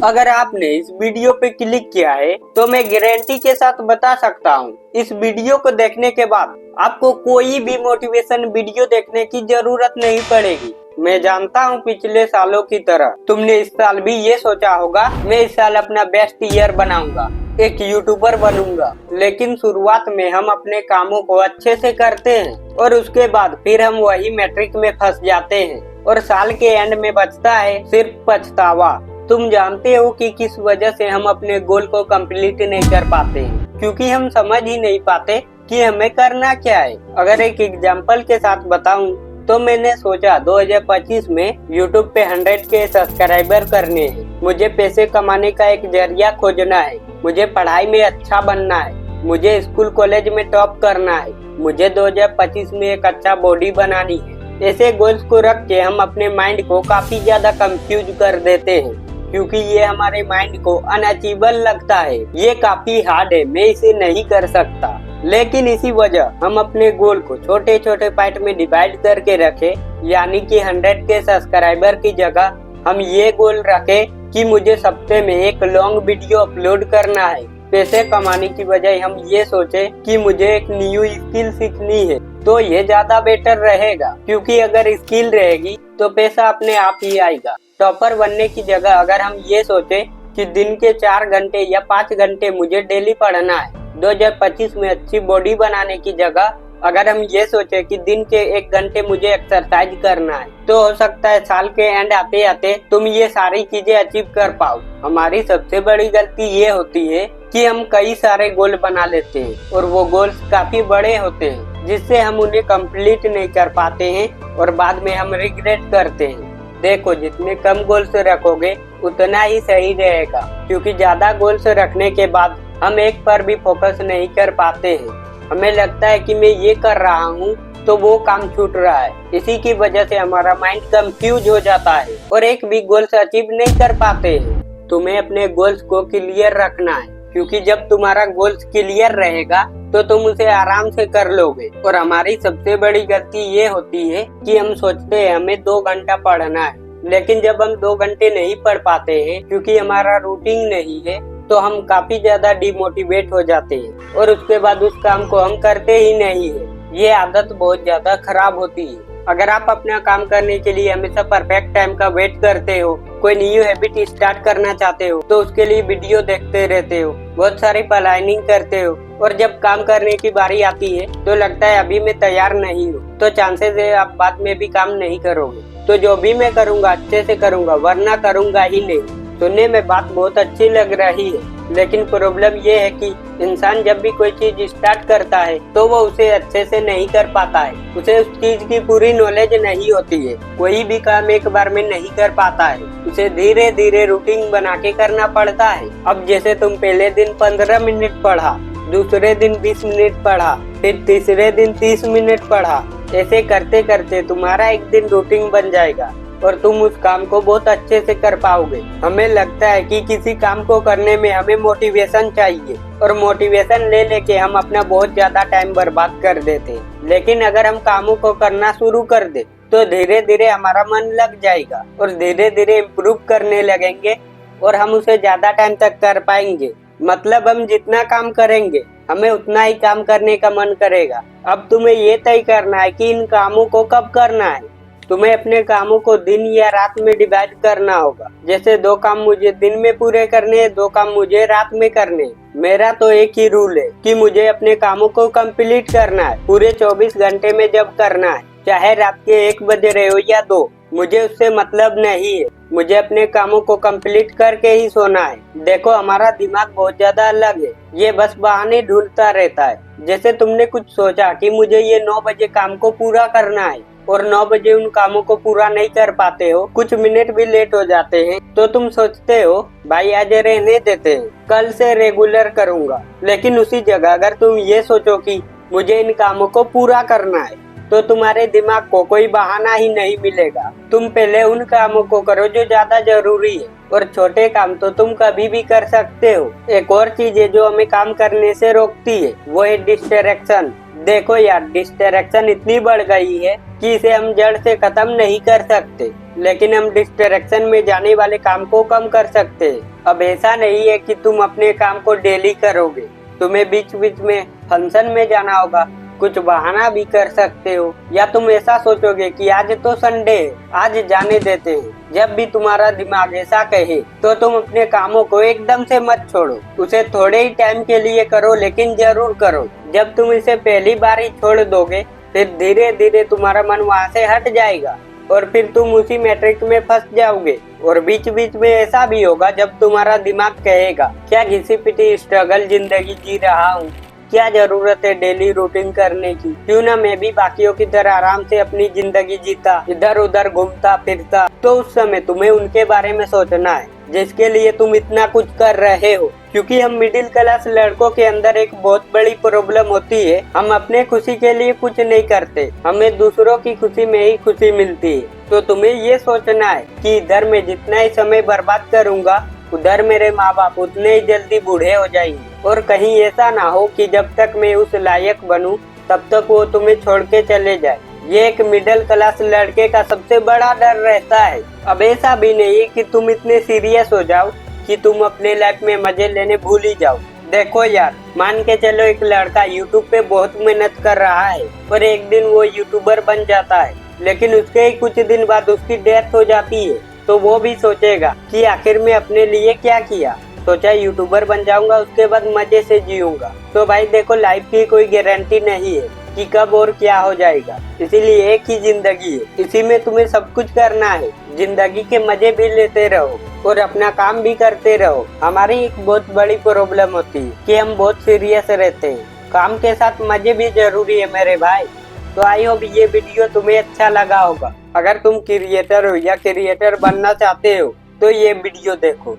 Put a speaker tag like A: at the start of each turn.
A: अगर आपने इस वीडियो पे क्लिक किया है तो मैं गारंटी के साथ बता सकता हूँ इस वीडियो को देखने के बाद आपको कोई भी मोटिवेशन वीडियो देखने की जरूरत नहीं पड़ेगी। मैं जानता हूँ पिछले सालों की तरह तुमने इस साल भी ये सोचा होगा मैं इस साल अपना बेस्ट ईयर बनाऊंगा, एक यूट्यूबर बनूंगा। लेकिन शुरुआत में हम अपने कामों को अच्छे से करते हैं और उसके बाद फिर हम वही मैट्रिक में फंस जाते हैं और साल के एंड में बचता है सिर्फ पछतावा। तुम जानते हो कि किस वजह से हम अपने गोल को कंप्लीट नहीं कर पाते हैं? क्योंकि हम समझ ही नहीं पाते कि हमें करना क्या है। अगर एक एग्जांपल के साथ बताऊं तो मैंने सोचा 2025 में YouTube पे 100 के सब्सक्राइबर करने हैं। मुझे पैसे कमाने का एक जरिया खोजना है, मुझे पढ़ाई में अच्छा बनना है, मुझे स्कूल कॉलेज में टॉप करना है, मुझे 2025 में एक अच्छा बॉडी बनानी है। ऐसे गोल्स को रख के हम अपने माइंड को काफी ज्यादा कंफ्यूज कर देते हैं क्योंकि ये हमारे माइंड को अनअचीवेबल लगता है, ये काफी हार्ड है, मैं इसे नहीं कर सकता। लेकिन इसी वजह हम अपने गोल को छोटे छोटे पार्ट में डिवाइड करके रखे, यानी कि 100 के सब्सक्राइबर की जगह हम ये गोल रखे कि मुझे हफ्ते में एक लॉन्ग वीडियो अपलोड करना है। पैसे कमाने की बजाय हम ये सोचे कि मुझे एक न्यू स्किल सीखनी है, तो ये ज्यादा बेटर रहेगा क्योंकि अगर स्किल रहेगी तो पैसा अपने आप ही आएगा। टॉपर बनने की जगह अगर हम ये सोचे कि दिन के 4 घंटे या 5 घंटे मुझे डेली पढ़ना है, 2025 में अच्छी बॉडी बनाने की जगह अगर हम ये सोचे कि दिन के 1 घंटे मुझे एक्सरसाइज करना है, तो हो सकता है साल के एंड आते आते तुम ये सारी चीजें अचीव कर पाओ। हमारी सबसे बड़ी गलती ये होती है कि हम कई सारे गोल बना लेते हैं और वो गोल्स काफी बड़े होते हैं जिससे हम उन्हें कंप्लीट नहीं कर पाते हैं और बाद में हम रिग्रेट करते हैं। देखो, जितने कम गोल्स रखोगे उतना ही सही रहेगा क्योंकि ज्यादा गोल्स रखने के बाद हम एक पर भी फोकस नहीं कर पाते हैं। हमें लगता है कि मैं ये कर रहा हूँ तो वो काम छूट रहा है। इसी की वजह से हमारा माइंड कंफ्यूज हो जाता है और एक भी गोल्स अचीव नहीं कर पाते हैं। तुम्हें अपने गोल्स को क्लियर रखना है क्योंकि जब तुम्हारा गोल्स क्लियर रहेगा तो तुम उसे आराम से कर लोगे। और हमारी सबसे बड़ी गलती ये होती है कि हम सोचते हैं हमें 2 घंटा पढ़ना है, लेकिन जब हम 2 घंटे नहीं पढ़ पाते हैं क्योंकि हमारा रूटीन नहीं है तो हम काफी ज्यादा डिमोटिवेट हो जाते हैं और उसके बाद उस काम को हम करते ही नहीं है। ये आदत बहुत ज्यादा खराब होती है। अगर आप अपना काम करने के लिए हमेशा परफेक्ट टाइम का वेट करते हो, कोई न्यू हैबिट स्टार्ट करना चाहते हो तो उसके लिए वीडियो देखते रहते हो, बहुत सारी प्लानिंग करते हो और जब काम करने की बारी आती है तो लगता है अभी मैं तैयार नहीं हूँ, तो चांसेस है आप बाद में भी काम नहीं करोगे। तो जो भी मैं करूँगा अच्छे से करूँगा, वरना करूँगा ही नहीं। सुनने में बात बहुत अच्छी लग रही है, लेकिन प्रॉब्लम ये है कि इंसान जब भी कोई चीज स्टार्ट करता है तो वो उसे अच्छे से नहीं कर पाता है, उसे उस चीज की पूरी नॉलेज नहीं होती है। कोई भी काम एक बार में नहीं कर पाता है, उसे धीरे धीरे रूटीन बना के करना पड़ता है। अब जैसे तुम पहले दिन 15 मिनट पढ़ा, दूसरे दिन 20 मिनट पढ़ा, फिर तीसरे दिन 30 मिनट पढ़ा, ऐसे करते करते तुम्हारा एक दिन रूटीन बन जाएगा और तुम उस काम को बहुत अच्छे से कर पाओगे। हमें लगता है कि किसी काम को करने में हमें मोटिवेशन चाहिए और मोटिवेशन ले लेके हम अपना बहुत ज्यादा टाइम बर्बाद कर देते हैं। लेकिन अगर हम कामों को करना शुरू कर दे तो धीरे धीरे हमारा मन लग जाएगा और धीरे धीरे इम्प्रूव करने लगेंगे और हम उसे ज्यादा टाइम तक कर पाएंगे। मतलब हम जितना काम करेंगे हमें उतना ही काम करने का मन करेगा। अब तुम्हें ये तय करना है कि इन कामों को कब करना है। तुम्हें अपने कामों को दिन या रात में डिवाइड करना होगा। जैसे 2 काम मुझे दिन में पूरे करने हैं, 2 काम मुझे रात में करने हैं। मेरा तो एक ही रूल है कि मुझे अपने कामों को कंप्लीट करना है पूरे 24 घंटे में जब करना है, चाहे रात के 1 बजे रहे हो या 2, मुझे उससे मतलब नहीं है। मुझे अपने कामों को कंप्लीट करके ही सोना है। देखो, हमारा दिमाग बहुत ज्यादा अलग है, ये बस बहाने ढूंढता रहता है। जैसे तुमने कुछ सोचा कि मुझे ये 9 बजे काम को पूरा करना है और 9 बजे उन कामों को पूरा नहीं कर पाते हो, कुछ मिनट भी लेट हो जाते हैं, तो तुम सोचते हो भाई आज रहने देते हैं, कल से रेगुलर करूंगा। लेकिन उसी जगह अगर तुम ये सोचो कि मुझे इन कामों को पूरा करना है तो तुम्हारे दिमाग को कोई बहाना ही नहीं मिलेगा। तुम पहले उन कामों को करो जो ज्यादा जरूरी है और छोटे काम तो तुम कभी भी कर सकते हो। एक और चीज है जो हमें काम करने से रोकती है, वो है डिस्ट्रैक्शन। देखो यार, डिस्ट्रैक्शन इतनी बढ़ गई है कि इसे हम जड़ से खत्म नहीं कर सकते, लेकिन हम डिस्ट्रैक्शन में जाने वाले काम को कम कर सकते हैं। अब ऐसा नहीं है कि तुम अपने काम को डेली करोगे, तुम्हें बीच बीच में फंक्शन में जाना होगा, कुछ बहाना भी कर सकते हो, या तुम ऐसा सोचोगे कि आज तो संडे है, आज जाने देते हैं। जब भी तुम्हारा दिमाग ऐसा कहे तो तुम अपने कामों को एकदम से मत छोड़ो, उसे थोड़े ही टाइम के लिए करो, लेकिन जरूर करो। जब तुम इसे पहली बार ही छोड़ दोगे, फिर धीरे धीरे तुम्हारा मन वहाँ से हट जाएगा और फिर तुम उसी मैट्रिक में फंस जाओगे। और बीच बीच में ऐसा भी होगा जब तुम्हारा दिमाग कहेगा, क्या घिसी पिटी स्ट्रगल जिंदगी जी रहा हूँ, क्या जरूरत है डेली रूटीन करने की, क्यों ना मैं भी बाकियों की तरह आराम से अपनी जिंदगी जीता, इधर उधर घूमता फिरता। तो उस समय तुम्हें उनके बारे में सोचना है जिसके लिए तुम इतना कुछ कर रहे हो। क्योंकि हम मिडिल क्लास लड़कों के अंदर एक बहुत बड़ी प्रॉब्लम होती है, हम अपने खुशी के लिए कुछ नहीं करते, हमें दूसरों की खुशी में ही खुशी मिलती है। तो तुम्हें ये सोचना है कि इधर मैं जितना ही समय बर्बाद करूंगा, उधर मेरे माँ बाप उतने ही जल्दी बूढ़े हो जाएंगे। और कहीं ऐसा ना हो कि जब तक मैं उस लायक बनूं तब तक वो तुम्हें छोड़ के चले जाए। ये एक मिडिल क्लास लड़के का सबसे बड़ा डर रहता है। अब ऐसा भी नहीं है कि तुम इतने सीरियस हो जाओ कि तुम अपने लाइफ में मजे लेने भूल ही जाओ। देखो यार, मान के चलो एक लड़का यूट्यूब पे बहुत मेहनत कर रहा है और एक दिन वो यूट्यूबर बन जाता है, लेकिन उसके ही कुछ दिन बाद उसकी डेथ हो जाती है। तो वो भी सोचेगा कि आखिर में अपने लिए क्या किया, सोचा यूट्यूबर बन जाऊंगा, उसके बाद मजे से जीऊंगा। तो भाई देखो, लाइफ की कोई गारंटी नहीं है कि कब और क्या हो जाएगा, इसीलिए एक ही जिंदगी है, इसी में तुम्हें सब कुछ करना है। जिंदगी के मजे भी लेते रहो और अपना काम भी करते रहो। हमारी एक बहुत बड़ी प्रॉब्लम होती है कि हम बहुत सीरियस रहते हैं, काम के साथ मजे भी जरूरी है मेरे भाई। तो आई होप ये वीडियो तुम्हें अच्छा लगा होगा। अगर तुम क्रिएटर हो या क्रिएटर बनना चाहते हो तो ये वीडियो देखो।